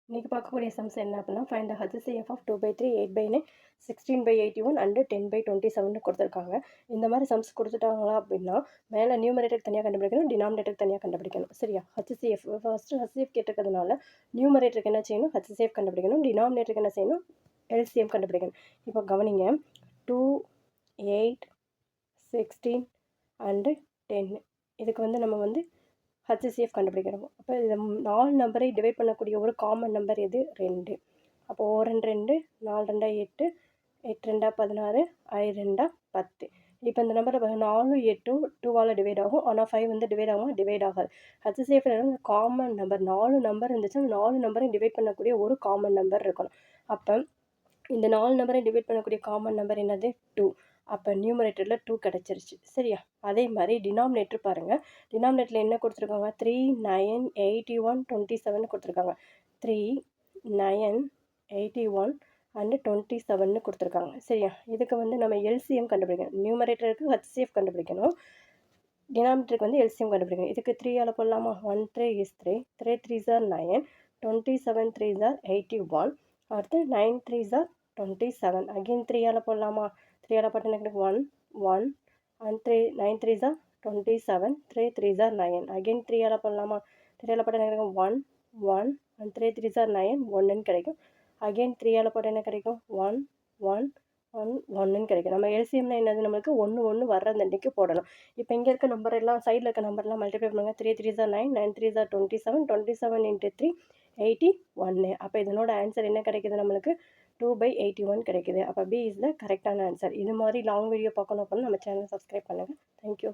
இன்றைக்கி பார்க்கக்கூடிய சம்ஸ் என்ன அப்படின்னா find the HCF of 2/3 8/9 16/81 and 10/27 கொடுத்துருக்காங்க. இந்த மாதிரி சம்ஸ் கொடுத்துட்டாங்களா அப்படின்னா மேலே நியூமரேட்டருக்கு தனியாக கண்டுபிடிக்கணும், டினாமினேட்டருக்கு தனியாக கண்டுபிடிக்கணும். சரியா? HCF ஃபஸ்ட்டு HCF கேட்டிருக்கிறதுனால நியூமரேட்டருக்கு என்ன செய்யணும்? HCF கண்டுபிடிக்கணும். டினாமினேட்டருக்கு என்ன செய்யணும்? LCM கண்டுபிடிக்கணும். இப்போ கவனிங்க, 2, 8, 16 அண்டு 10 இதுக்கு நம்ம HCF கண்டுபிடிக்கிறோம். அப்போ இதை 4 நம்பரை டிவைட் பண்ணக்கூடிய ஒரு காமன் நம்பர் எது? 2. அப்போ 4 2 4 2 8 8 2 16 5 2 10. இப்போ இந்த நம்பரை 4 8 2வால் டிவைட் ஆகும். ஆனால் 5 டிவைட் ஆகும், டிவைட் ஆகாது. HCF காமன் நம்பர் 4 நம்பர் இருந்துச்சுன்னா 4 நம்பரையும் டிவைட் பண்ணக்கூடிய ஒரு காமன் நம்பர் இருக்கணும். அப்போ இந்த 4 நம்பரையும் டிவைட் பண்ணக்கூடிய காமன் நம்பர் என்னது? 2. அப்போ நியூமரேட்டரில் 2 கிடச்சிருச்சு. சரியா? அதே மாதிரி டினாமினேட்டர் பாருங்கள். டினாமினேட்டரில் என்ன கொடுத்துருக்காங்க? 3 9 81 27 கொடுத்துருக்காங்க. 3 9 81 அண்டு 27 கொடுத்துருக்காங்க. சரியா? இதுக்கு நம்ம LCM கண்டுபிடிக்கணும். நியூமரேட்டருக்கு HCF கண்டுபிடிக்கணும், டினாமினேட்டருக்கு LCM கண்டுபிடிக்கணும். இதுக்கு 3ஆல் போடலாமா? 1 3 is 3, 3 3s are 9, 27 3s are 81, அடுத்து 9 3s are 27. அகெயின் 3ஆல் போடலாமா? 3ஆல் போட்டால் எனக்கு 1 1 and 3 9 3s are 27, 3 3s are 9. Again 3ஆல் போடலாமா? 3ஆல் போட்டால் எனக்கு 1 1 அண்ட் 3 3s are 9 1ன்னு கிடைக்கும். அகெயின் 3ஆல் போட்டால் என்ன கிடைக்கும்? 1 1 1 1ன்னு கிடைக்கும். நம்ம LCMனா என்னது? நம்மளுக்கு 1 1 வர்ற அன்றைக்கு போடணும். இப்போ இங்கே இருக்க நம்பர் எல்லாம் சைடில் இருக்க நம்பர்லாம் மல்டிப்ளை பண்ணுங்கள். 3 3s are 9, 9 3s are 27, 27 into 3 81. அப்போ இதனோட ஆன்சர் என்ன கிடைக்குது? நம்மளுக்கு 2/81 கிடைக்குது. அப்போ B இஸ் த கரெக்டான ஆன்சர். இது மாதிரி லாங் வீடியோ பார்க்கணும் அப்படின்னா நம்ம சேனல் சப்ஸ்கிரைப் பண்ணுங்கள். தேங்க்யூ.